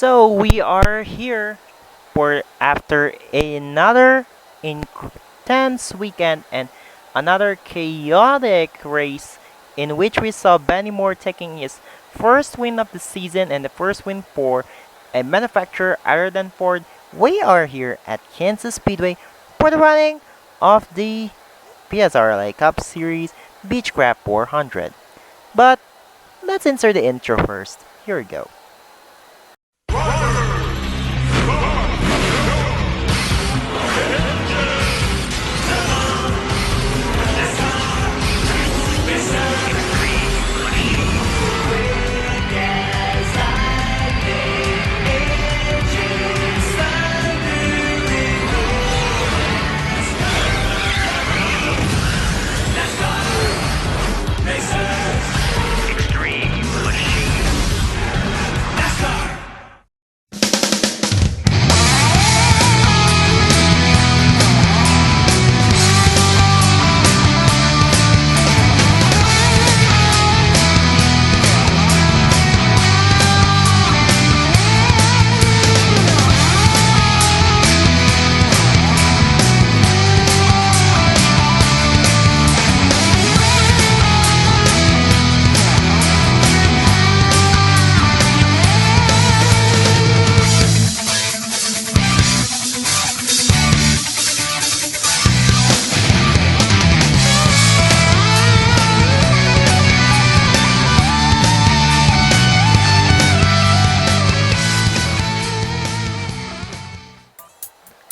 So we are here for after another intense weekend and another chaotic race in which we saw Benny Moore taking his first win of the season and the first win for a manufacturer other than Ford. We are here at Kansas Speedway for the running of the PSRLA Cup Series Beechcraft 400. But let's insert the intro first. Here we go.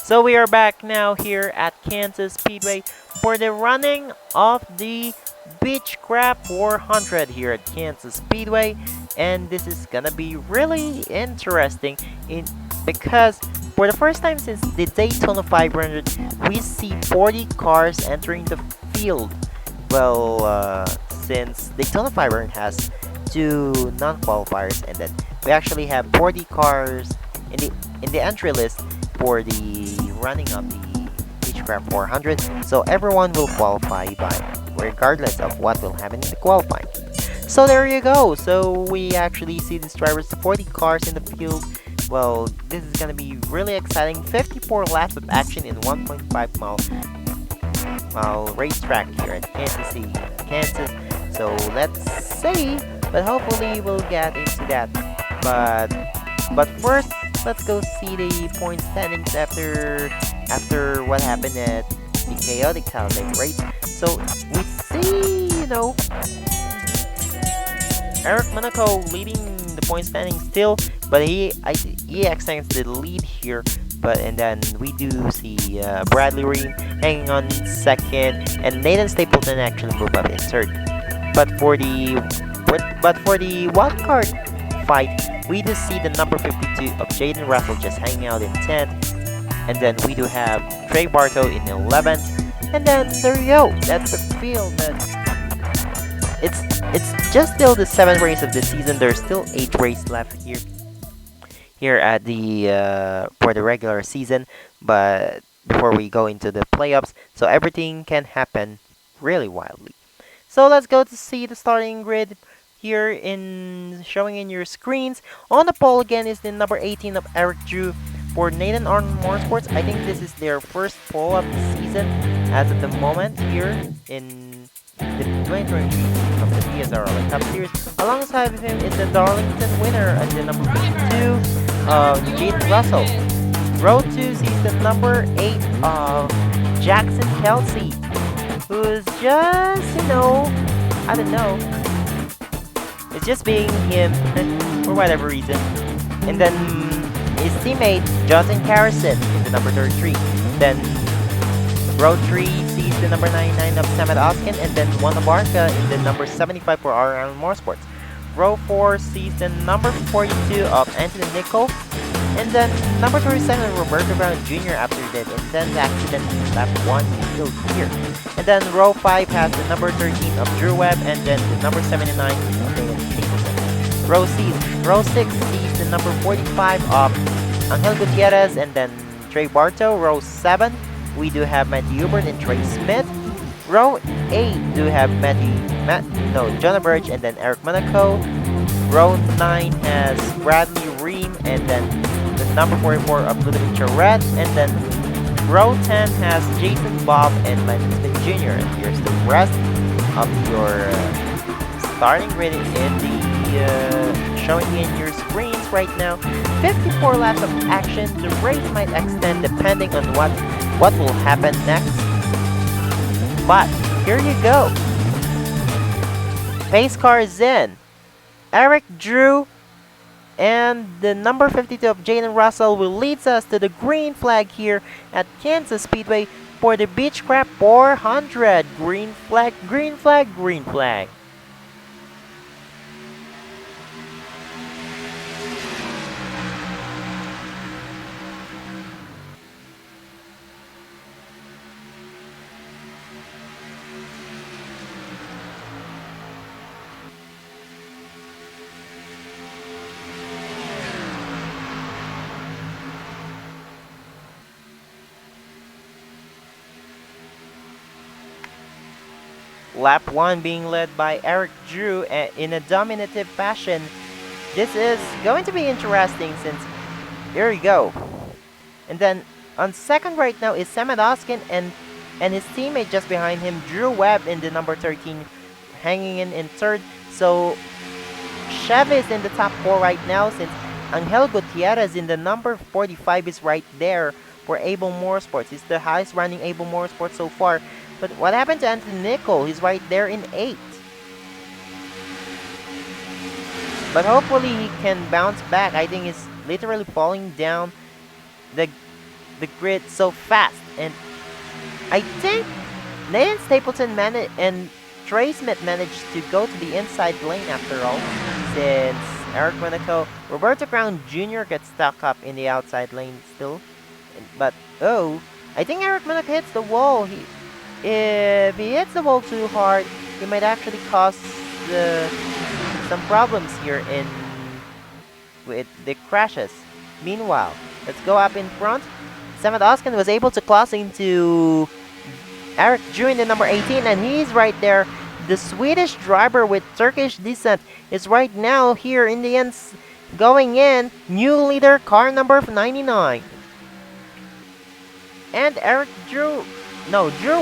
So we are back now here at Kansas Speedway for the running of the Beechcraft 400 here at Kansas Speedway, and this is gonna be really interesting because for the first time since the Daytona 500, we see 40 cars entering the field. Well, since Daytona 500 has two non-qualifiers, and then we actually have 40 cars in the entry list for the running of the Beechcraft 400, so everyone will qualify by regardless of what will happen in the qualifying. So there you go. So we actually see these drivers, 40 cars in the field. Well, this is gonna be really exciting. 54 laps of action in 1.5 mile racetrack here at Kansas. So let's see, but hopefully we'll get into that. But first, let's go see the point standings after what happened at the chaotic Talladega race. So we see, Eric Monaco leading the point standings still, but he extends the lead here. And then we do see Bradley Reim hanging on second, and Nathan Stapleton actually moved up in third. But for the wild card fight, we do see the number 52 of Jaden Russell just hanging out in 10th. And then we do have Trey Bartow in 11th. And then there you go. That's the field. It's just still the 7th race of the season. There's still 8 races left here at the for the regular season. But before we go into the playoffs, so everything can happen really wildly. So let's go to see the starting grid. Here showing in your screens. On the pole again is the number 18 of Eric Drew for Nathan Arnold Motorsports. I think this is their first pole of the season as of the moment here in the 2023 of the PSRLA Cup Series. Alongside of him is the Darlington winner at the number 52 of Jaden Russell. Row 2 sees the number 8 of Jackson Kelsey, who is just, I don't know. It's just being him for whatever reason. And then his teammate Justin Harrison in the number 33. Then row 3 sees the number 99 of Samet Oskin, and then Juan Abarca in the number 75 for RL Motorsports. Row 4 sees the number 42 of Anthony Nicol, and then number 37 Roberto Brown Jr. after that intense accident in lap 1 is still here. And then row 5 has the number 13 of Drew Webb, and then the number 79 of Nathan Stapleton. Row 6 sees the number 45 of Angel Gutierrez, and then Trey Bartow. Row 7 we do have Matthew Hubert and Trey Smith. Row 8 do have Jonah Burge and then Eric Monaco. Row 9 has Bradley Reim and then the number 44 of Ludovic Red, and then row 10 has Jason Bob and Landon Smith Jr. And here's the rest of your starting grid in the showing in your screens right now. 54 laps of action. The race might extend depending on what will happen next. But here you go. Pace car is in. Eric Drew and the number 52 of Jaden Russell will lead us to the green flag here at Kansas Speedway for the Beechcraft 400. Green flag, green flag, green flag. Lap 1 being led by Eric Drew in a dominative fashion. This is going to be interesting since, here we go. And then on second right now is Sam Oskin and his teammate just behind him, Drew Webb in the number 13, hanging in third. So Chevy is in the top 4 right now since Angel Gutierrez in the number 45 is right there for Able Motorsports. He's the highest running Able Motorsports so far. But what happened to Anthony Nicol? He's right there in 8th. But hopefully he can bounce back. I think he's literally falling down the grid so fast. And I think Nathan Stapleton and Trey Smith managed to go to the inside lane after all. Since Eric Monaco, Roberto Crown Jr. gets stuck up in the outside lane still. But, oh, I think Eric Monaco hits the wall. If he hits the wall too hard, he might actually cause some problems here with the crashes. Meanwhile, let's go up in front. Samet Oskin was able to cross into Eric Drew in the number 18, and he's right there. The Swedish driver with Turkish descent is right now here in the end, going in. New leader, car number 99. And Drew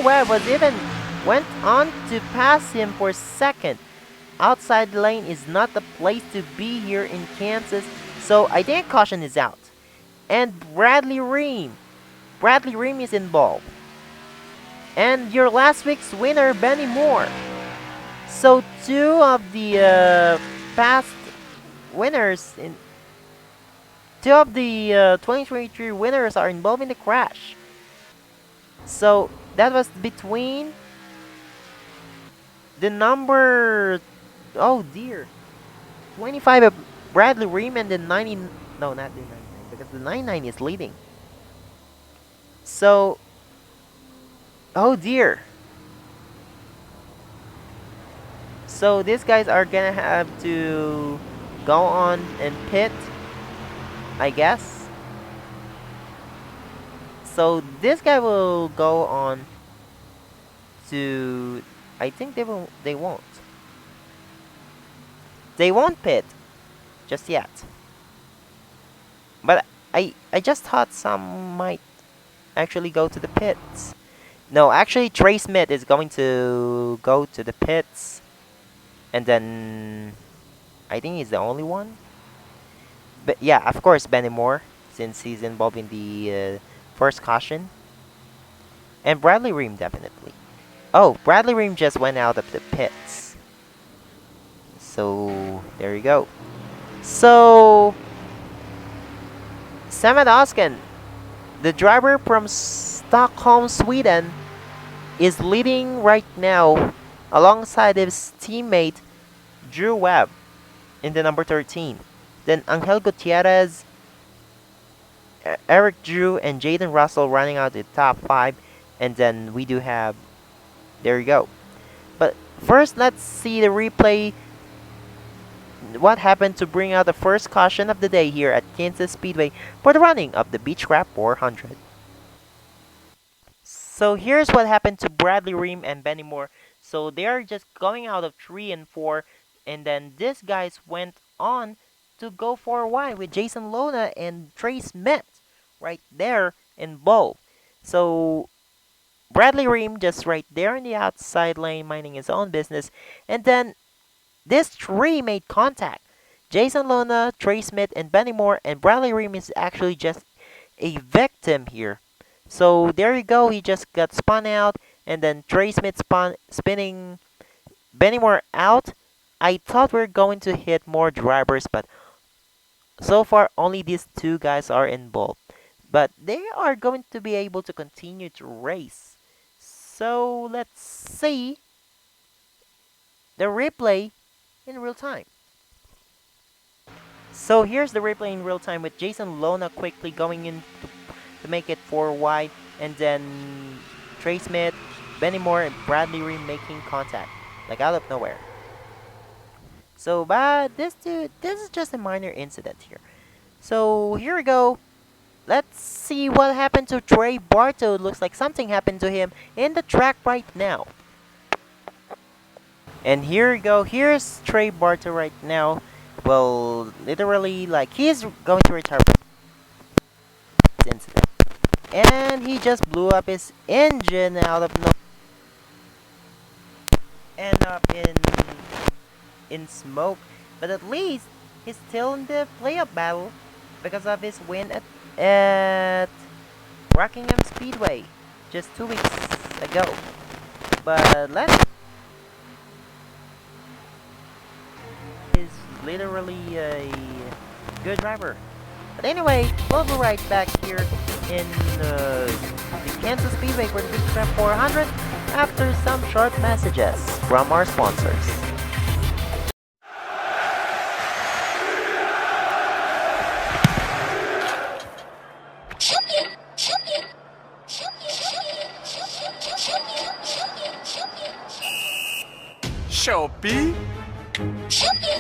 Webb went on to pass him for second. Outside lane is not the place to be here in Kansas, so I think caution is out. And Bradley Reim is involved. And your last week's winner, Benny Moore. So two of the past winners, two of the 2023 winners are involved in the crash. So that was between the number, oh dear, 25 of Bradley Reim and the 90, no, not the 99, because the 99 is leading. So, oh dear. So these guys are gonna have to go on and pit, I guess. So this guy will go on to, I think they won't pit just yet. But I just thought some might actually go to the pits. No, actually Trey Smith is going to go to the pits. And then I think he's the only one. But yeah, of course Benny Moore, since he's involved in the first caution. And Bradley Reim definitely. Oh, Bradley Reim just went out of the pits. So there you go. So Samet Oskin, the driver from Stockholm, Sweden, is leading right now alongside his teammate Drew Webb in the number 13. Then Angel Gutierrez, Eric Drew, and Jaden Russell running out the top 5. And then we do have, there you go. But first, let's see the replay. What happened to bring out the first caution of the day here at Kansas Speedway for the running of the Beechcraft 400. So here's what happened to Bradley Reim and Benny Moore. So they are just going out of 3 and 4, and then these guys went on to go for a while with Jason Lona and Trey Smith right there in bowl. So Bradley Reim just right there in the outside lane minding his own business. And then this three made contact. Jason Lona, Trey Smith, and Benny Moore, and Bradley Reim is actually just a victim here. So there you go, he just got spun out, and then Trey Smith spinning Benny Moore out. I thought we were going to hit more drivers, but so far only these two guys are involved. But they are going to be able to continue to race. So let's see the replay in real time. So here's the replay in real time with Jason Lona quickly going in to make it 4 wide, and then Trey Smith, Benny Moore, and Bradley Reim making contact, like out of nowhere. So, but this is just a minor incident here. So here we go. Let's see what happened to Trey Bartow. It looks like something happened to him in the track right now. And here we go. Here's Trey Bartow right now. Well, literally, like, he's going to retire from this incident. And he just blew up his engine out of nowhere. End up in smoke. But at least he's still in the playoff battle because of his win at Rockingham Speedway just 2 weeks ago. But let's is literally a good driver. But anyway, we'll be right back here in the Kansas Speedway for the Beechcraft 400 after some short messages from our sponsors. Shopee.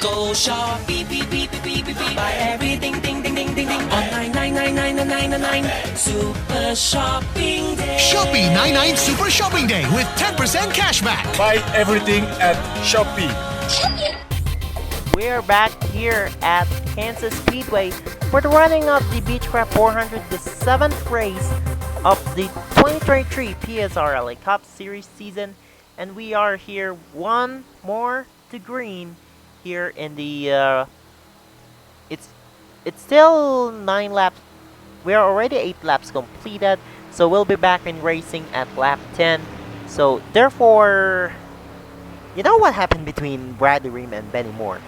Go Shopee, beep beep beep beep beep beep. Buy everything, ding ding ding ding ding. On 9999999. Super Shopping Day. Shopee 99 Super Shopping Day with 10% cashback. Buy everything at Shopee. We're back here at Kansas Speedway for the running of the Beechcraft 400, the 7th race of the 2023 PSRLA Cup Series season. And we are here one more to green here in the it's still 9 laps. We are already 8 laps completed, so we'll be back in racing at lap 10. So therefore, you know what happened between Bradley Reim and Benny Moore?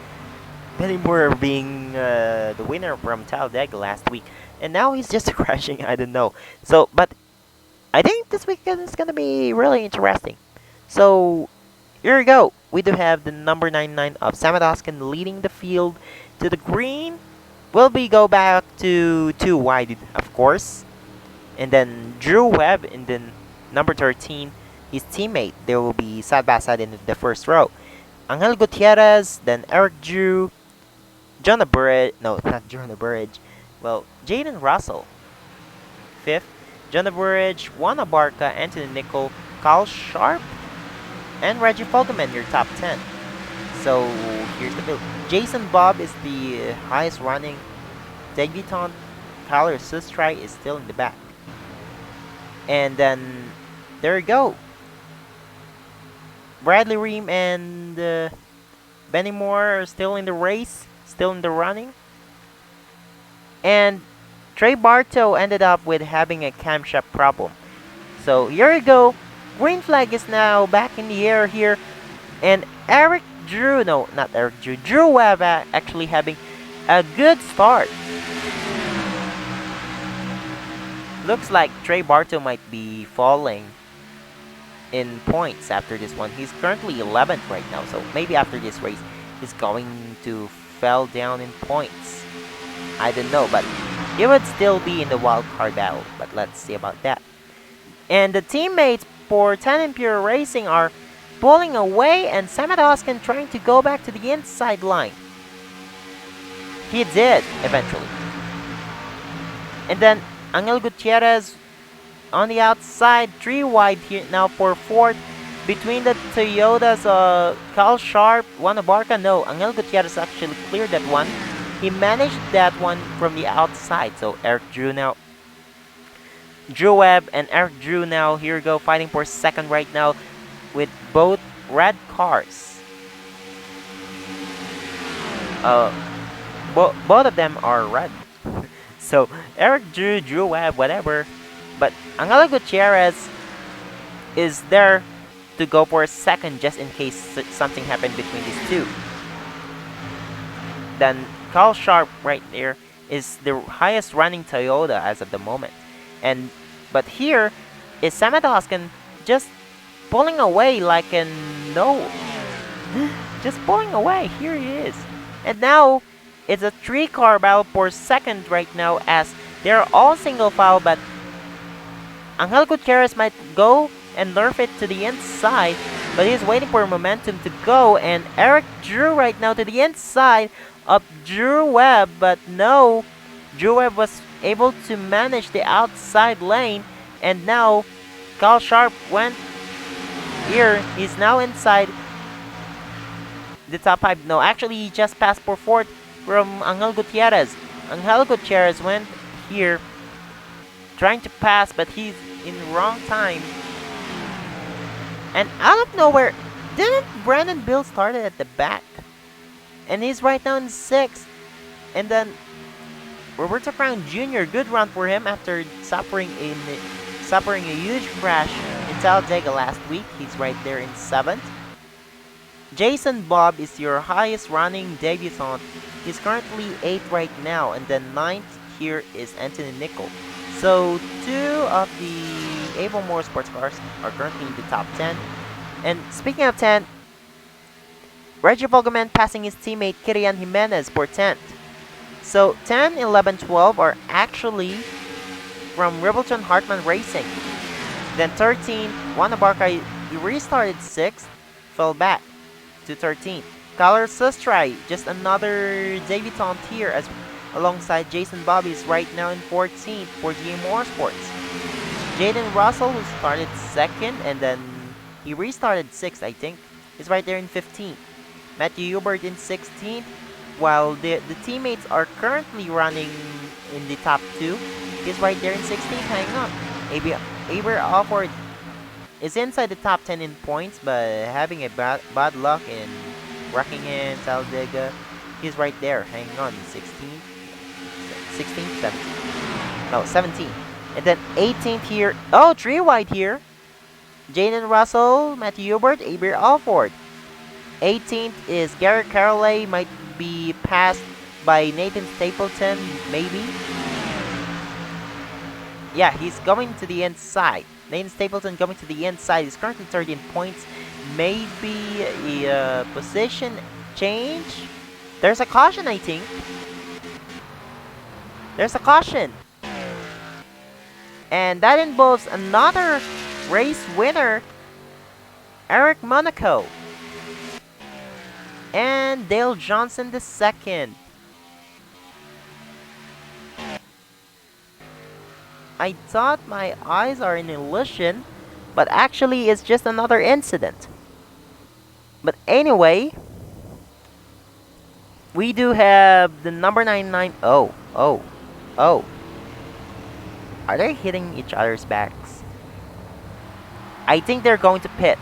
Benny Moore being the winner from Talladega last week, and now he's just crashing. I don't know. So, but I think this weekend is gonna be really interesting. So here we go. We do have the number 99 of Samadoskin leading the field to the green. Will we go back to 2 wide, of course. And then Drew Webb in the number 13, his teammate. They will be side by side in the first row. Angel Gutierrez, then Eric Drew, Jonah Burridge, no, not Jonah Burridge. Well, Jaden Russell, 5th. Jonah Burridge, Juan Abarca, Anthony Nicol, Carl Sharp, and Reggie Fogelman, your top 10. So here's the build. Jason Bob is the highest running debutant. Tyler Sustry is still in the back. And then there you go. Bradley Reim and Benny Moore are still in the race, still in the running. And Trey Bartow ended up with having a camshaft problem. So here you go. Green flag is now back in the air here. And Drew Webb actually having a good start. Looks like Trey Bartow might be falling in points after this one. He's currently 11th right now, so maybe after this race he's going to fall down in points. I don't know, but he would still be in the wild card battle. But let's see about that. And the teammates for 10 Imperial Racing are pulling away, and Samadoskin trying to go back to the inside line. He did eventually. And then Angel Gutierrez on the outside, 3 wide here now for 4th. Between the Toyotas, Carl Sharp, Juan Abarca. No, Angel Gutierrez actually cleared that one. he managed that one from the outside. So Drew Webb and Eric Drew now here go fighting for second right now with both red cars. Uh, both of them are red. So Eric Drew, Drew Webb, whatever. But Angelo Gutierrez is there to go for a second just in case something happened between these two. Then Carl Sharp right there is the highest running Toyota as of the moment. But here is Sam Doskin just pulling away like a no. Just pulling away. Here he is. And now it's a 3-car battle for second right now as they're all single file, but Angel Gutierrez might go and nerf it to the inside, but he's waiting for momentum to go, and Eric Drew right now to the inside of Drew Webb, but no, Drew Webb was able to manage the outside lane, and now Kyle Sharp went here. He's now inside the top 5. No, actually he just passed for 4th from Angel Gutierrez. Angel Gutierrez went here trying to pass, but he's in wrong time. And out of nowhere, didn't Brandon Bill started at the back? And he's right now in 6th. And then Roberto Crown Jr., good run for him after suffering a huge crash in Talladega last week. He's right there in 7th. Jason Bob is your highest running debutant. He's currently 8th right now, and then 9th here is Anthony Nicol. So 2 of the Avon Motorsports cars are currently in the top 10. And speaking of 10, Reggie Volgeman passing his teammate Kirian Jimenez for 10th. So 10, 11, 12 are actually from Ribbleton Hartman Racing. Then 13, Juan Abarca restarted 6th, fell back to 13th. Tyler Sustray, just another debutant here as alongside Jason Bobby's right now in 14th for GM Motorsports. Jaden Russell, who started 2nd and then he restarted 6th, I think, is right there in 15th. Matthew Hubert in 16th, while the teammates are currently running in the top 2. He's right there in 16th, hanging on. Avery Alford is inside the top 10 in points, but having a bad luck in Rockingham, Talladega. He's right there, hanging on, 16th, 17th. No, 17th. And then 18th here. Oh, 3 wide here. Jaden Russell, Matthew Hubert, Avery Alford. 18th is Garrett Carolet, might be passed by Nathan Stapleton, maybe. Yeah, he's going to the inside. Nathan Stapleton going to the inside. He's currently 13 points. Maybe a position change. There's a caution, I think. There's a caution. And that involves another race winner, Eric Monaco. And Dale Johnson II. I thought my eyes are an illusion, but actually it's just another incident. But anyway, we do have the number 99. Oh. Are they hitting each other's backs? I think they're going to pit.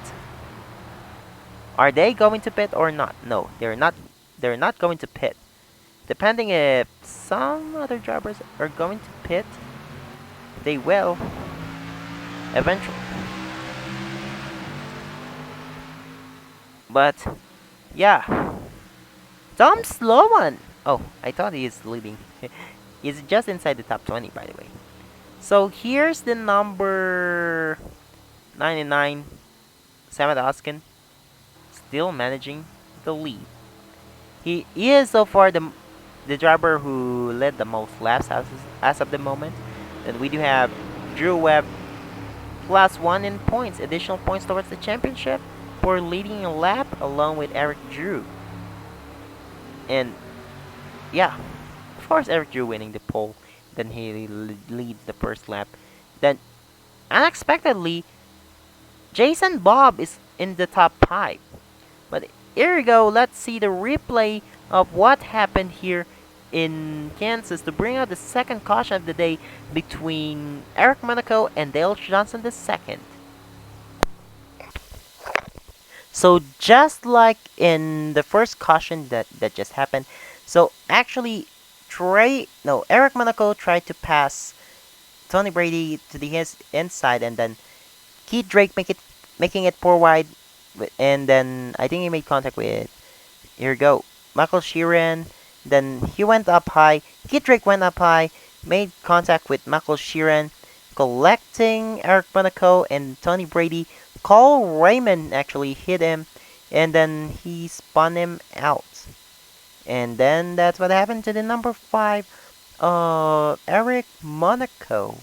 Are they going to pit or not? No, they're not. They're not going to pit. Depending if some other drivers are going to pit, they will eventually. But yeah, Tom Sloan. Oh, I thought he is leading. He's just inside the top 20, by the way. So here's the number 99, Sam Doskin, still managing the lead. He is so far the driver who led the most laps as of the moment. Then we do have Drew Webb +1 in points, additional points towards the championship for leading a lap along with Eric Drew. And yeah, of course Eric Drew winning the pole. Then he leads the first lap. Then unexpectedly, Jason Bob is in the top 5. But here we go. Let's see the replay of what happened here in Kansas to bring out the second caution of the day between Eric Monaco and Dale Johnson II. So just like in the first caution that just happened, so actually Eric Monaco tried to pass Tony Brady to the inside, and then Keith Drake making it 4 wide, and then I think he made contact with, here we go, Michael Sheeran. Then he went up high. Keith Drake went up high, made contact with Michael Sheeran, collecting Eric Monaco and Tony Brady. Carl Raymond actually hit him, and then he spun him out. And then that's what happened to the number 5, Eric Monaco.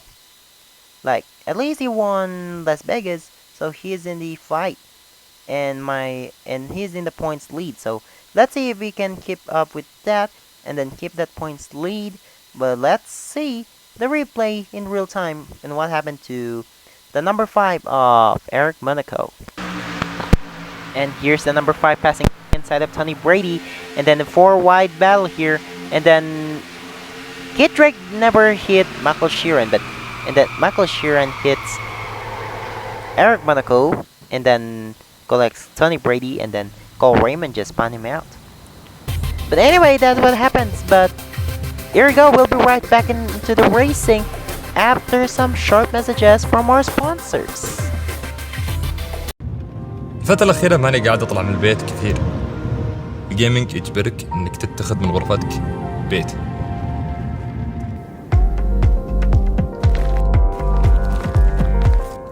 Like, at least he won Las Vegas, so he's in the fight, and he's in the points lead. So let's see if we can keep up with that and then keep that points lead. But let's see the replay in real time and what happened to the number 5 of Eric Monaco. And here's the number 5 passing inside of Tony Brady, and then the 4 wide battle here, and then Keith Drake never hit Michael Sheeran, and then Michael Sheeran hits Eric Monaco and then collects Tony Brady, and then Cole Raymond just spun him out. But anyway, that's what happens. But here we go, we'll be right back into the racing after some short messages from our sponsors. الفترة الأخيرة ماني قاعد أطلع من البيت كثير. الجيمنج يجبرك إنك تتخذ من غرفتك بيت.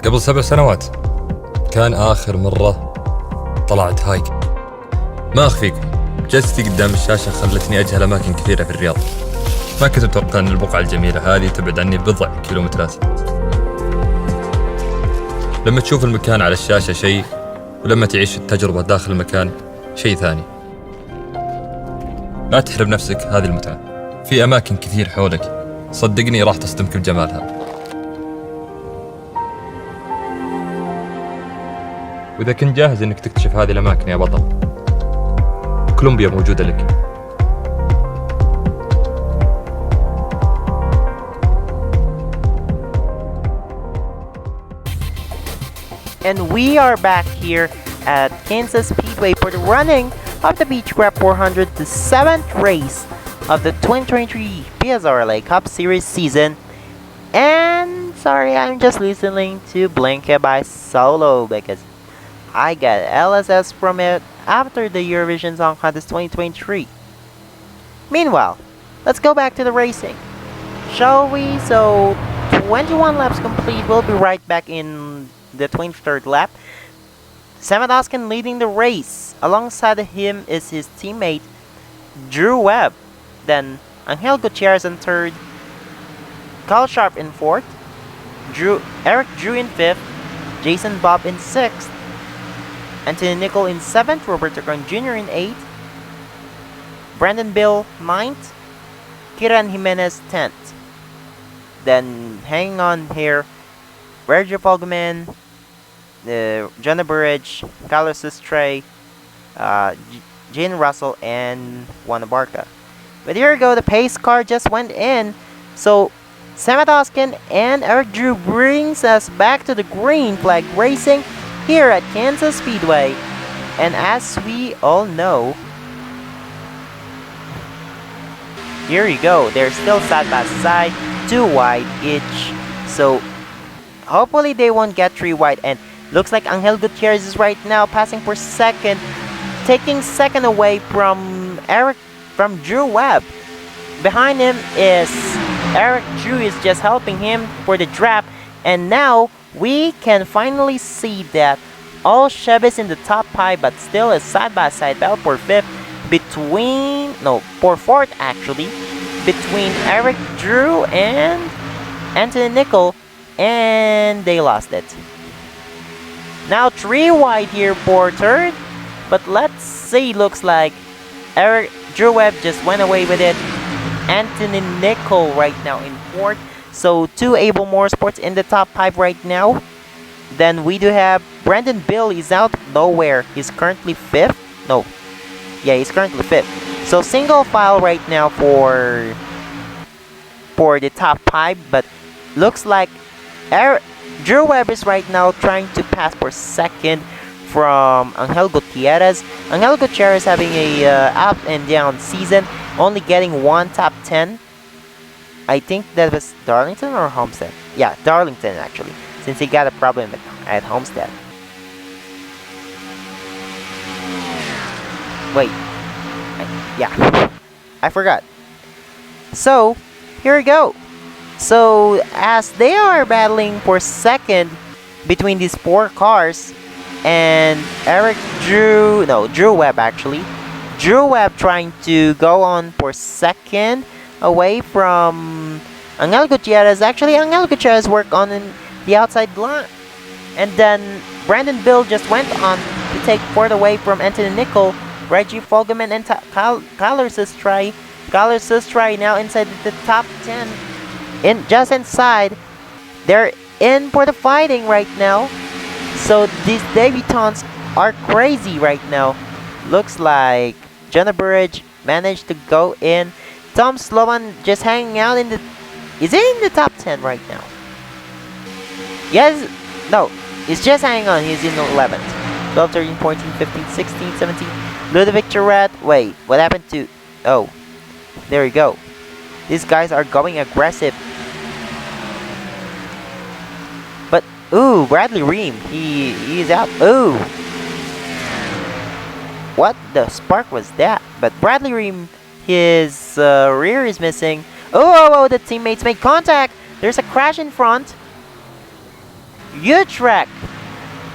قبل 7 سنوات كان آخر مرة طلعت هايك. ما أخفيكم، جلستي قدام الشاشة خلتني أجهل أماكن كثيرة في الرياض. ما كنت أتوقع أن البقعة الجميلة هذه تبعد عني بضع كيلومترات. لما تشوف المكان على الشاشة شيء، ولما تعيش التجربة داخل المكان شيء ثاني. لا تحرم نفسك هذه المتعة. في أماكن كثير حولك، صدقني راح تصدمك بجمالها. وإذا كنت جاهز إنك تكتشف هذه الأماكن يا بطل، كولومبيا موجودة لك. And we are back here at Kansas Speedway for the running of the Beechcraft 400, the 7th race of the 2023 PSRLA Cup Series season. And sorry, I'm just listening to Blinka by Solo because I got LSS from it after the Eurovision Song Contest 2023. Meanwhile, let's go back to the racing, shall we? So 21 laps complete. We'll be right back in the 23rd lap. Sam Doskin leading the race. Alongside him is his teammate Drew Webb. Then Angel Gutierrez in 3rd, Kyle Sharp in 4th, Eric Drew in 5th, Jason Bob in 6th, Anthony Nicol in 7th, Roberto Cron Jr. in 8th, Brandon Bill 9th, Kiran Jimenez 10th. Then hanging on here, Sergio Pogman, Jonah Burridge, Carlos Estrella, Jane Russell, and Juan Abarca. But here we go, the pace car just went in. So Sam Doskin and Eric Drew brings us back to the green flag racing here at Kansas Speedway. And as we all know, here you go, they're still side by side, 2 wide each. So hopefully they won't get 3 wide. And looks like Angel Gutierrez is right now passing for 2nd, taking 2nd away from Drew Webb. Behind him is Eric Drew, is just helping him for the draft. And now we can finally see that all Chevys in the top 5, but still a side-by-side battle for 5th for 4th actually, between Eric Drew and Anthony Nicol, and they lost it. Now 3 wide here for 3rd, but let's see, looks like Drew Webb just went away with it. Anthony Nicol right now in 4th. So 2 Able Motorsports in the top 5 right now. Then we do have Brandon Bill is out nowhere. He's currently 5th. No. Yeah, he's currently 5th. So single file right now for the top 5, but looks like Drew Webb is right now trying to pass for 2nd from Angel Gutierrez. Angel Gutierrez having a up and down season, only getting 1 top 10. I think that was Darlington or Homestead. Yeah, Darlington actually, since he got a problem at Homestead. Wait, yeah, I forgot. So, here we go. So, as they are battling for 2nd between these 4 cars, and Drew Webb actually. Drew Webb trying to go on for 2nd away from Angel Gutierrez. Actually, Angel Gutierrez worked on in the outside line. And then Brandon Bill just went on to take 4th away from Anthony Nicol, Reggie Fogelman, and Kyler Sistry. Kyler Sistry now inside the top 10. Just inside. They're in for the fighting right now. So these debutants are crazy right now. Looks like Jonah Burridge managed to go in. Tom Sloan just hanging out in the... Is he in the top 10 right now? Yes. No. He's just hanging on. He's in 11th. 12, 13, 14, 15, 16, 17. Ludovic Tourette. Wait. What happened to... Oh. There we go. These guys are going aggressive. But, ooh, Bradley Reim. He's out. Ooh. What the spark was that? But Bradley Reim, his rear is missing. Oh, the teammates made contact. There's a crash in front. Huge wreck.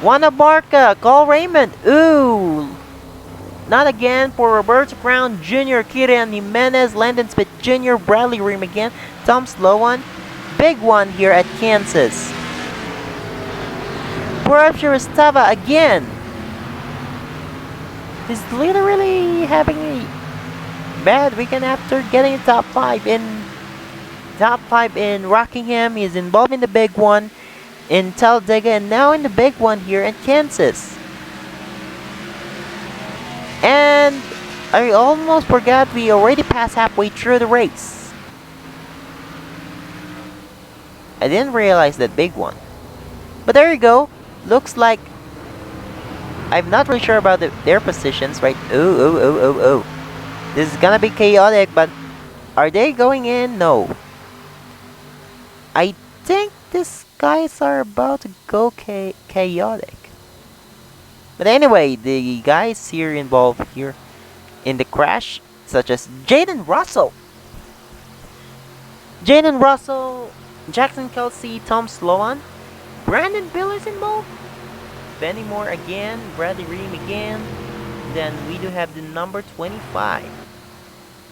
Juana Barca, Cole Raymond. Ooh. Not again for Roberto Brown Jr., Kirian Jimenez, Landon Smith Jr., Bradley Reim again, Tom Sloan. Big one here at Kansas. Borussia Ristava again. He's literally having a bad weekend after getting a top 5 in Rockingham. He's involved in the big one in Talladega and now in the big one here in Kansas. And I almost forgot we already passed halfway through the race. I didn't realize that big one. But there you go. Looks like I'm not really sure about their positions, right? Oh. This is gonna be chaotic, but are they going in? No. I think these guys are about to go chaotic. But anyway, the guys here involved here in the crash, such as Jaden Russell, Jackson Kelsey, Tom Sloan, Brandon Bill is involved, Benny Moore again, Bradley Reim again. Then we do have the number 25.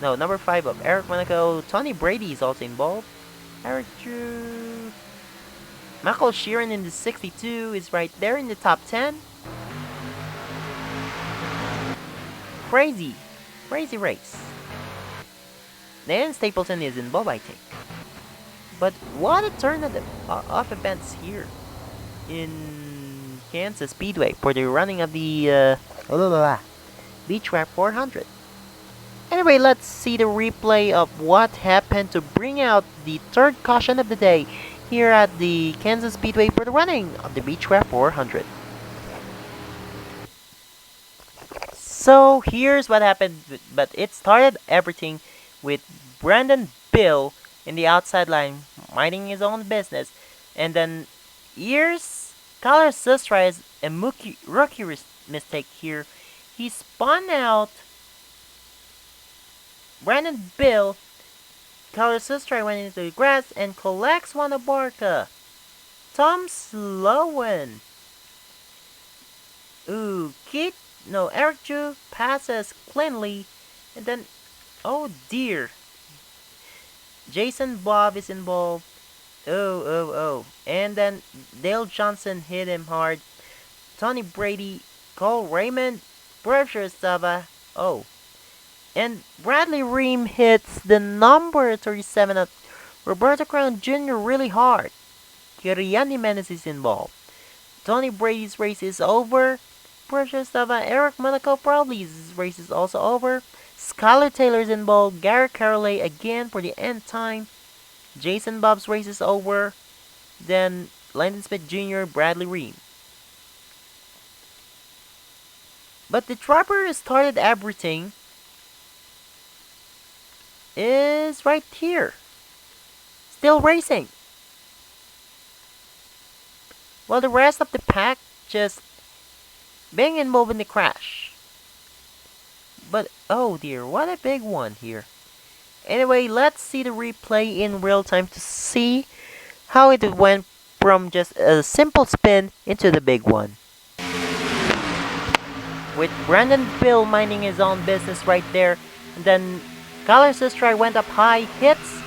No, number 5 of Eric Monaco. Tony Brady is also involved. Eric Drew. Michael Sheeran in the 62 is right there in the top 10. Crazy race. Nathan Stapleton is involved, I think. But what a turn of events here in Kansas Speedway for the running of the Beechcraft 400. Anyway, let's see the replay of what happened to bring out the 3rd caution of the day here at the Kansas Speedway for the running of the Beechcraft 400. So here's what happened, but it started everything with Brandon Bill in the outside line, minding his own business, and then here's Kyler Sistry's a rookie mistake here. He spun out Brandon Bill. Kyler Sistry went into the grass and collects Juana Barca. Tom Sloan. Ooh, Eric Drew passes cleanly, and then, oh dear, Jason Bob is involved. Oh, and then Dale Johnson hit him hard. Tony Brady, Cole Raymond, Borussia Ristava. Oh, and Bradley Reim hits the number 37 of Roberto Crown Jr. really hard. Kirian Jimenez is involved. Tony Brady's race is over. pressure stuff. Eric Monaco probably his race is also over. Skylar Taylor's involved. Gary Carolet again for the end time. Jason Bob's race is over. Then Landon Smith Jr., Bradley Reim. But the driver who started everything is right here. Still racing. While the rest of the pack just being involved in the crash. But oh dear, what a big one here. Anyway, let's see the replay in real time to see how it went from just a simple spin into the big one. With Brandon Bill minding his own business right there. And then Kyler Sistrai went up high, hits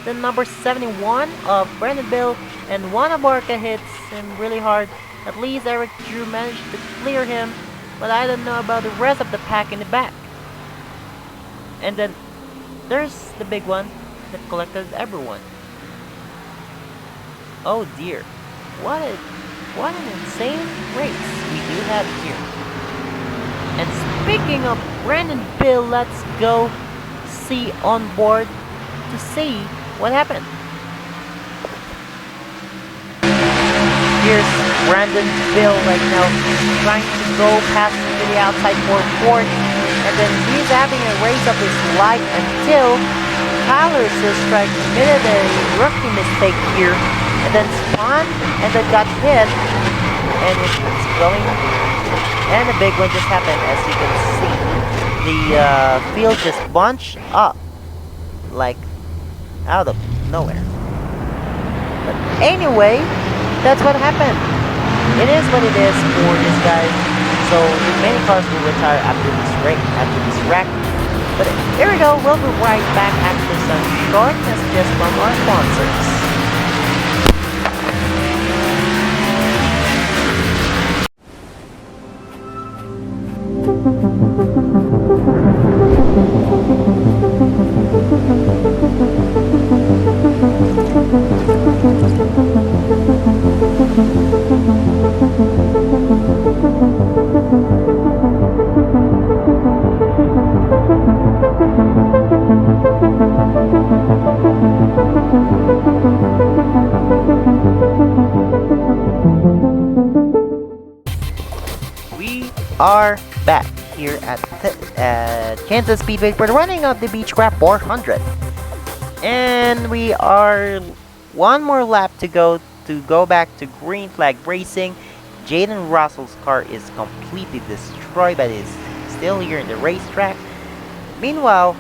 the number 71 of Brandon Bill, and Juan Abarca hits him really hard. At least Eric Drew managed to clear him, but I don't know about the rest of the pack in the back. And then there's the big one that collected everyone. Oh dear, what an insane race we do have here. And speaking of Brandon Bill, let's go see on board to see what happened. Here's Brandon Bill right now trying to go past to the outside for fourth, and then he's having a race of his life until Tyler Sistrai committed a rookie mistake here, and then spun and then got hit, and it's going. And a big one just happened, as you can see. The field just bunched up, like, out of nowhere. But anyway, that's what happened. It is what it is for this guy. So many cars will retire after this wreck. But here we go, we'll be right back after some short messages from our sponsors. We are back here at Kansas Speedway for the running of the Beechcraft 400. And we are one more lap to go back to green flag racing. Jaden Russell's car is completely destroyed, but is still here in the racetrack. Meanwhile,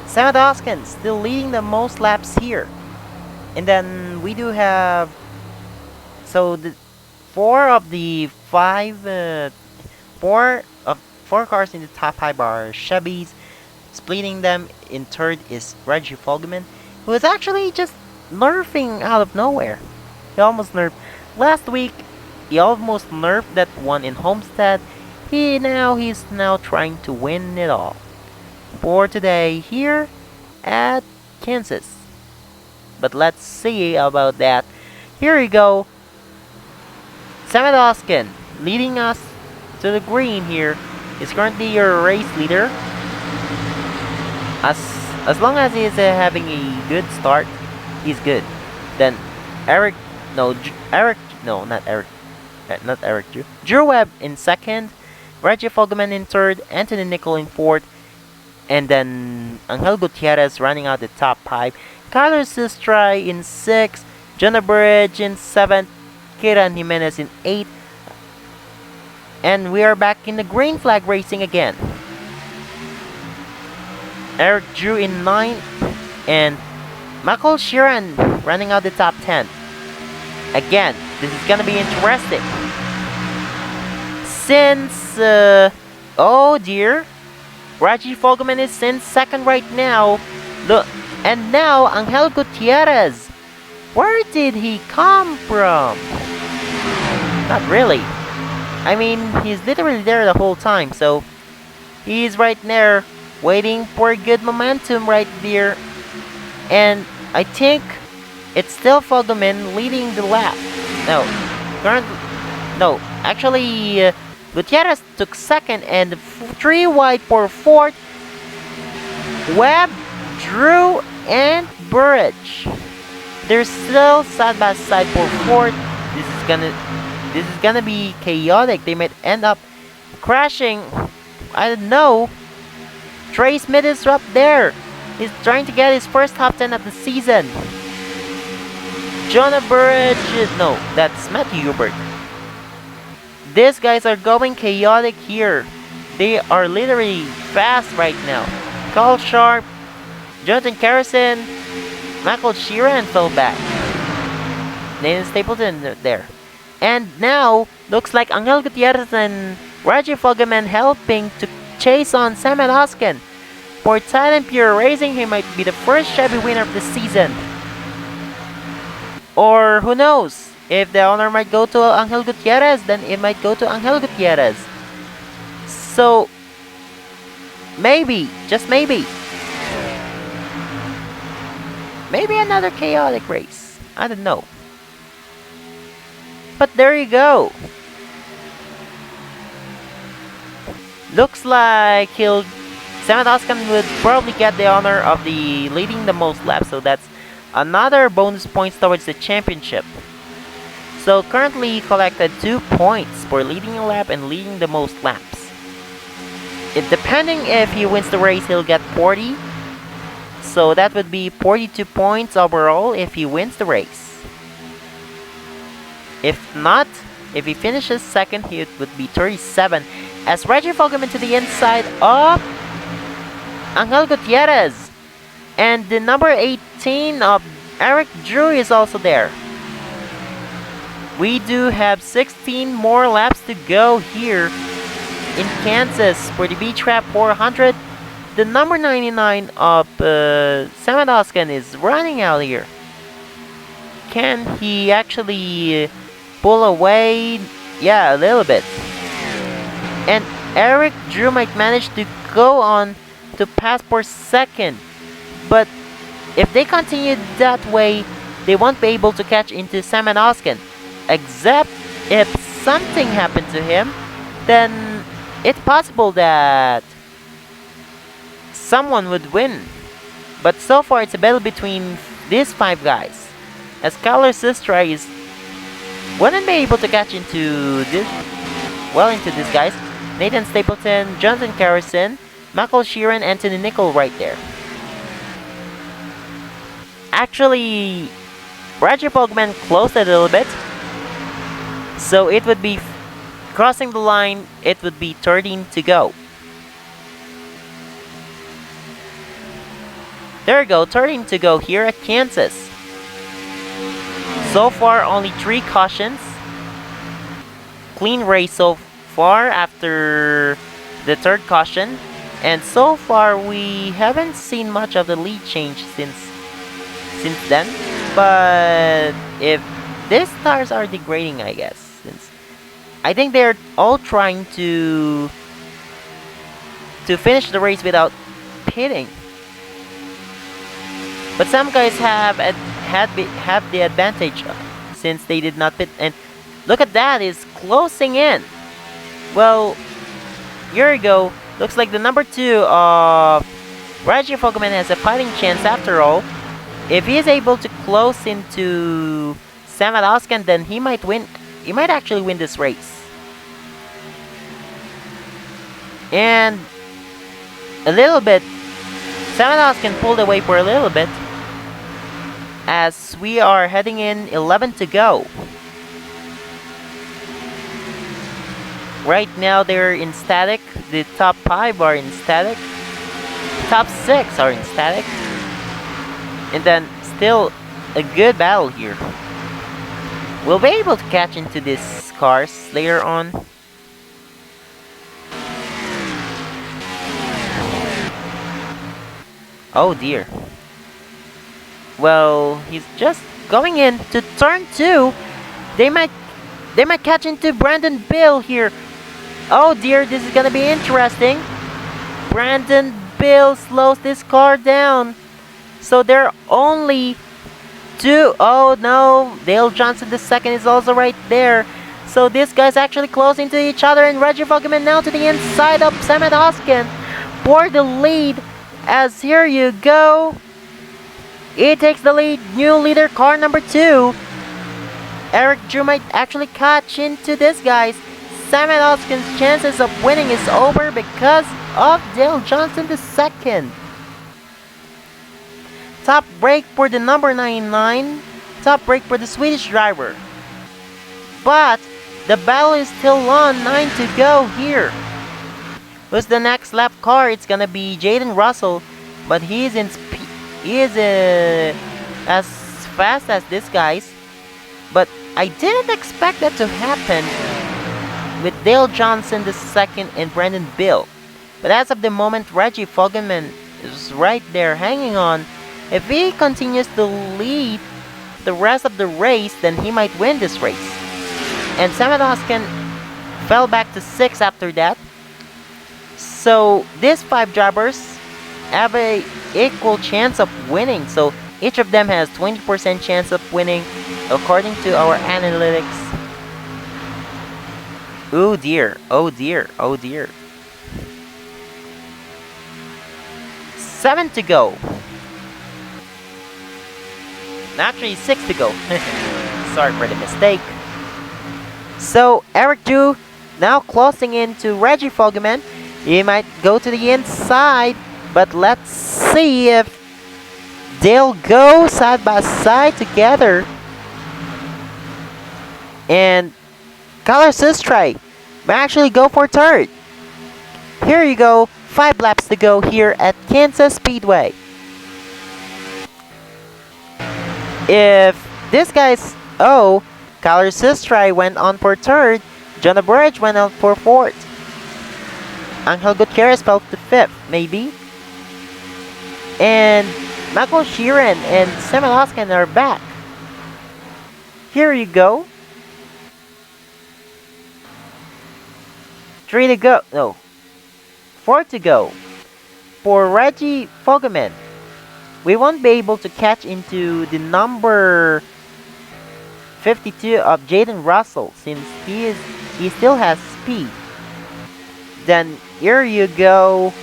Sam Doskin still leading the most laps here. And then we do have, so the four cars in the top 5 are Chevys. Splitting them in third is Reggie Fogelman, who is actually just nerfing out of nowhere. He almost nerfed last week. He almost nerfed that one in Homestead. He's now trying to win it all for today here at Kansas. But let's see about that. Here we go. Sam Doskin leading us to the green here is currently your race leader. As long as he is having a good start, he's good. Then Drew Webb in second, Reggie Fogelman in third, Anthony Nicol in fourth, and then Angel Gutierrez running out the top 5. Kyler Sistrai in 6th, Jonah Bridge in 7th, Kieran Jimenez in 8th, and we are back in the green flag racing again. Eric Drew in 9th, and Michael Sheeran running out the top 10. Again, this is gonna be interesting. Since, oh dear, Reggie Fogelman is in second right now. Look, and now Angel Gutierrez. Where did he come from? Not really. I mean, he's literally there the whole time, so he's right there waiting for good momentum right there. And I think it's still Fogelman leading the lap. Actually, Gutierrez took second, and 3 wide for fourth. Webb, Drew, and Burridge. They're still side by side for fourth. This is gonna be chaotic. They might end up crashing. I don't know. Trey Smith is up there. He's trying to get his first top 10 of the season. Jonah Burridge, no, that's Matthew Hubert. These guys are going chaotic here. They are literally fast right now. Carl Sharp, Jonathan Carrison, Michael Sheeran fell back. Nathan Stapleton there. And now, looks like Angel Gutierrez and Raji Fogelman helping to chase on Sam Hoskin. For Talent Pure Racing, he might be the first Chevy winner of the season. Or who knows? If the honor might go to Angel Gutierrez, then it might go to Angel Gutierrez. So, maybe, just maybe. Maybe another chaotic race. I don't know. But there you go. Looks like Sam Hoskin would probably get the honor of the leading the most laps. So that's another bonus points towards the championship. So currently he collected 2 points for leading a lap and leading the most laps. Depending if he wins the race, he'll get 40. So that would be 42 points overall if he wins the race. If not, if he finishes second, it would be 37. As Reggie Fogelman to the inside of Angel Gutierrez. And the number 18 of Eric Drew is also there. We do have 16 more laps to go here in Kansas for the Beechcraft 400. The number 99 of Sam Hoskin is running out here. Can he actually pull away? Yeah, a little bit. And Eric Drew might manage to go on to pass for second. But if they continue that way, they won't be able to catch into Sam Hoskin. Except if something happened to him, then it's possible that someone would win. But so far it's a battle between these 5 guys. As Kyler Sistra wouldn't be able to catch into these guys. Nathan Stapleton, Jonathan Carrison, Michael Sheeran, Anthony Nicol right there. Actually, Roger Fogelman closed a little bit. So it would be crossing the line, it would be 13 to go. There we go, 13 to go here at Kansas. So far, only 3 cautions. Clean race so far after the 3rd caution. And so far, we haven't seen much of the lead change since then. But if these tires are degrading, I guess. Since I think they're all trying to finish the race without pitting. But some guys have the advantage since they did not pit. And look at that, is closing in. Well, here we go. Looks like the number 2 of Roger Fogelman has a fighting chance after all. If he is able to close into Sam Hoskin, then he might win. He might actually win this race. And a little bit, Sam Hoskin pulled away for a little bit. As we are heading in 11 to go. Right now they're in static. The top 5 are in static. Top 6 are in static. And then still a good battle here. We'll be able to catch into these cars later on. Oh dear. Well, he's just going in to turn 2. They might catch into Brandon Bill here. Oh dear, this is gonna be interesting. Brandon Bill slows this car down. So there are only 2. Oh no, Dale Johnson II is also right there. So these guys actually close into each other, and Reggie Fogelman now to the inside of Samet Hoskin for the lead. As here you go, he takes the lead. New leader, car number 2. Eric Drew might actually catch into this guys. Samet Hoskin's chances of winning is over because of Dale Johnson II. Top brake for the number 99. Top brake for the Swedish driver. But the battle is still on. 9 to go here. Who's the next lap car? It's gonna be Jaden Russell, but he is as fast as this guys. But I didn't expect that to happen with Dale Johnson II and Brendan Bill. But as of the moment, Reggie Fogelman is right there hanging on. If he continues to lead the rest of the race, then he might win this race. And Samet Hoskin fell back to 6 after that. So these 5 drivers have a equal chance of winning. So each of them has 20% chance of winning according to our analytics. Oh dear, oh dear, oh dear. 7 to go. Actually 6 to go. Sorry for the mistake. So Eric Drew now closing into Reggie Fogelman. He might go to the inside, but let's see if they'll go side by side together. And Carlos Sistray might actually go for third. Here you go, 5 laps to go here at Kansas Speedway. If this guy's Carlos Sistray went on for third, John Burridge went on for fourth. Angel Gutierrez fell to 5th, maybe. And Michael Sheeran and Samet Hoskin are back. Here you go. 3 to go. No. 4 to go. For Reggie Fogelman, we won't be able to catch into the number 52 of Jaden Russell since he still has speed. Then here you go.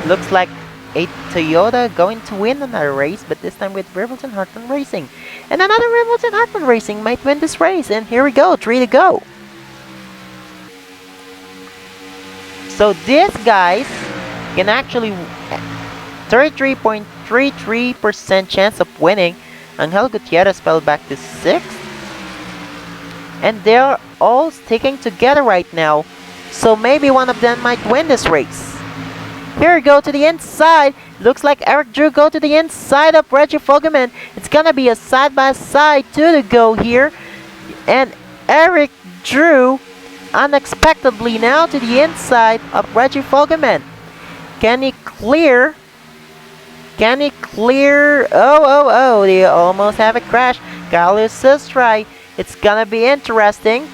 Looks like a Toyota going to win another race, but this time with Rivelton Hartman Racing. And another Rivelton Hartman Racing might win this race. And here we go, 3 to go. So these guys can actually 33.33% chance of winning. Angel Gutierrez fell back to 6th. And they're all sticking together right now. So maybe one of them might win this race. Here we go to the inside. Looks like Eric Drew go to the inside of Reggie Fogelman. It's gonna be a side-by-side 2 to go here. And Eric Drew unexpectedly now to the inside of Reggie Fogelman. Can he clear? Can he clear? Oh, they almost have a crash. Carlos Sistray. It's gonna be interesting.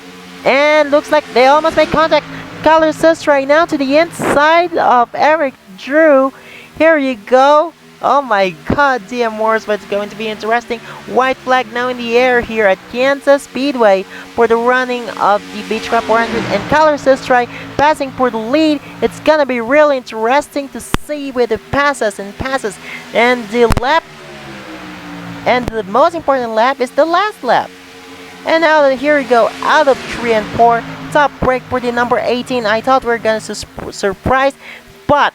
And looks like they almost made contact. Carlos Sistray now to the inside of Eric Drew. Here you go. Oh my god, DM Morris, but it's going to be interesting. White flag now in the air here at Kansas Speedway for the running of the Beechcraft 400. And Carlos Sistray passing for the lead. It's gonna be really interesting to see with the passes. And the lap, and the most important lap is the last lap. And now here we go, out of 3 and 4. Top break for the number 18. I thought we were gonna surprise, but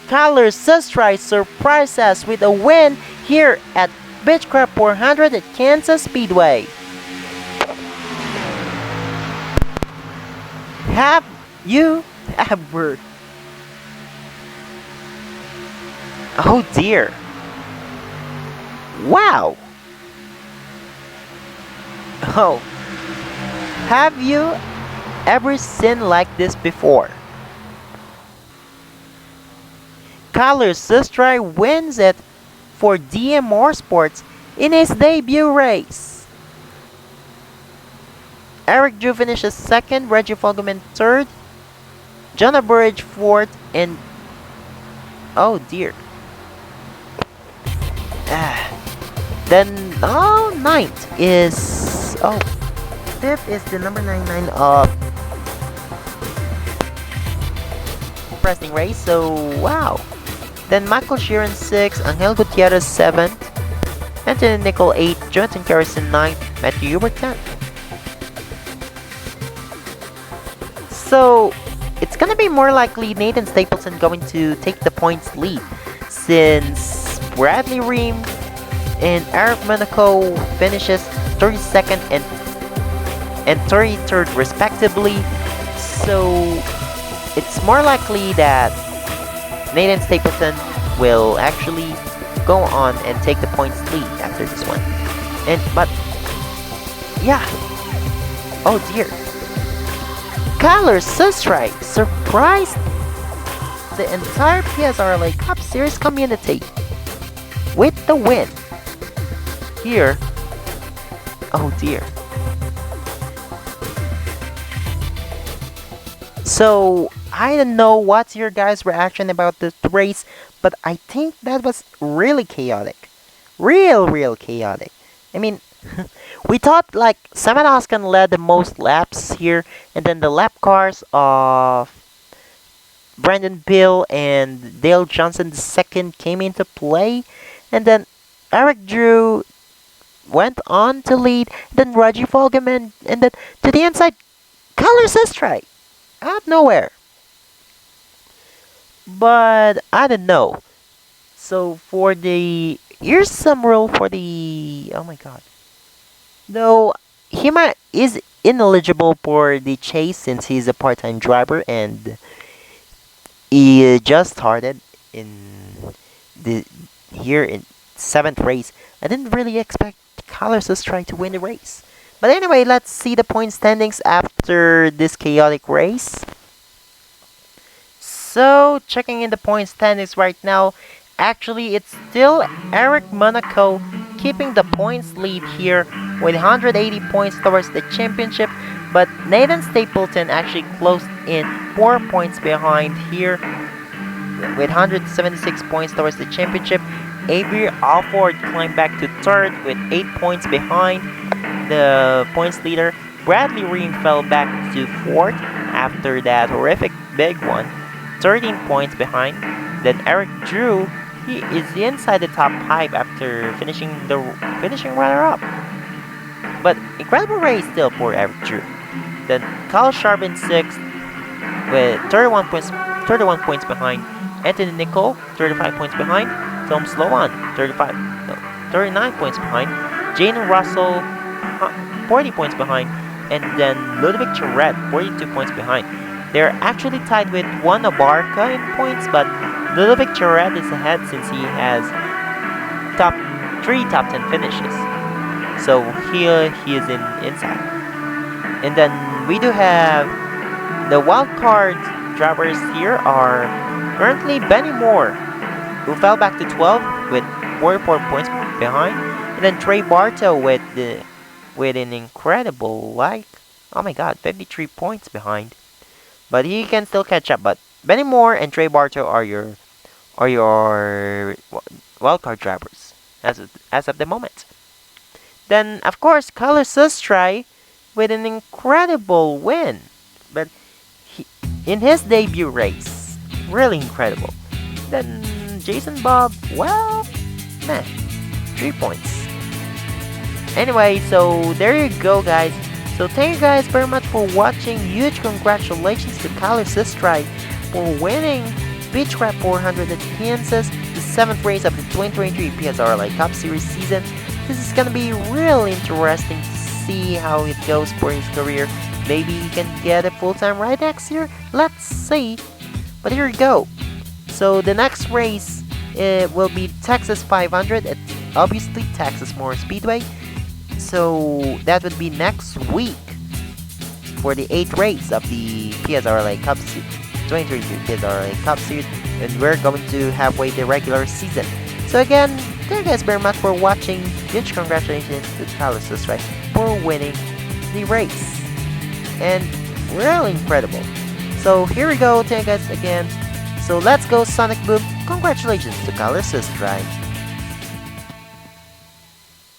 Carlos Sistray surprised us with a win here at Beechcraft 400 at Kansas Speedway. Have you ever? Oh dear. Wow. Oh. Have you ever seen like this before? Carlos Sistray wins it for DM Motorsports in his debut race. Eric Drew finishes 2nd, Reggie Fogelman 3rd, John Burridge 4th, and oh dear. Then 9th is 5th is the number 99 of Preston Race. So wow. Then Michael Sheeran 6, Angel Gutierrez 7th, Anthony Nicol 8, Jonathan Garrison 9th, Matthew Hubert 10th. So it's gonna be more likely Nathan Stapleton going to take the points lead, since Bradley Reim and Eric Monaco finishes 32nd and 33rd respectively. So it's more likely that Nathan Stapleton will actually go on and take the points lead after this one. But yeah. Oh dear. Kyler Sustrike surprised the entire PSRLA Cup Series community with the win. Here. Oh dear. So I don't know what's your guys' reaction about this race, but I think that was really chaotic. Real chaotic. I mean, we thought like Sam Oskan led the most laps here, and then the lap cars of Brandon Bill and Dale Johnson II came into play, and then Eric Drew went on to lead, then Reggie Fogelman, and then to the inside, Kyler Sustrike out of nowhere. But I don't know. So for the here's some rule for the oh my god. Though he is ineligible for the chase since he's a part-time driver and he just started in the here in 7th race. I didn't really expect Kyler Sustrike to win the race. But anyway, let's see the point standings after this chaotic race. So, checking in the point standings right now, actually it's still Eric Monaco keeping the points lead here with 180 points towards the championship, but Nathan Stapleton actually closed in 4 points behind here with 176 points towards the championship. Avery Alford climbed back to 3rd with 8 points behind the points leader. Bradley Reim fell back to 4th after that horrific big one, 13 points behind. Then Eric Drew, he is inside the top 5 after finishing runner-up. But incredible race still for Eric Drew. Then Kyle Sharp in 6th with 31 points behind. Anthony Nicol, 35 points behind. Tom Sloan, 39 points behind. Jane Russell, 40 points behind. And then Ludovic Charette, 42 points behind. They're actually tied with Juan Abarca in points, but Ludovic Charette is ahead since he has top 10 finishes. So he is inside. And then we do have the wildcard drivers here are currently Benny Moore, who fell back to 12 with 44 points behind, and then Trey Bartow with an incredible oh my god, 53 points behind. But he can still catch up. But Benny Moore and Trey Bartow are your wildcard drivers as of the moment. Then of course Kyler Sustrike with an incredible win, but in his debut race, really incredible. Then Jason Bob, well, 3 points. Anyway, so there you go, guys. So thank you guys very much for watching. Huge congratulations to Kyler Sustrike for winning Beechcraft 400 at Kansas, the 7th race of the 2023 PSRLA Cup Series season. This is gonna be really interesting to see how it goes for his career. Maybe he can get a full-time ride next year. Let's see. But here we go. So the next race will be Texas 500 at obviously Texas Motor Speedway. So that would be next week for the 8th race of the PSRLA Cup Series, 2023 PSRLA Cup Series, and we're going to halfway the regular season. So again, thank you guys very much for watching. Huge congratulations to Kyler Sustrike for winning the race, and really incredible. So here we go, thank you guys again. So let's go Sonic Boom. Congratulations to Kyler Sustrike.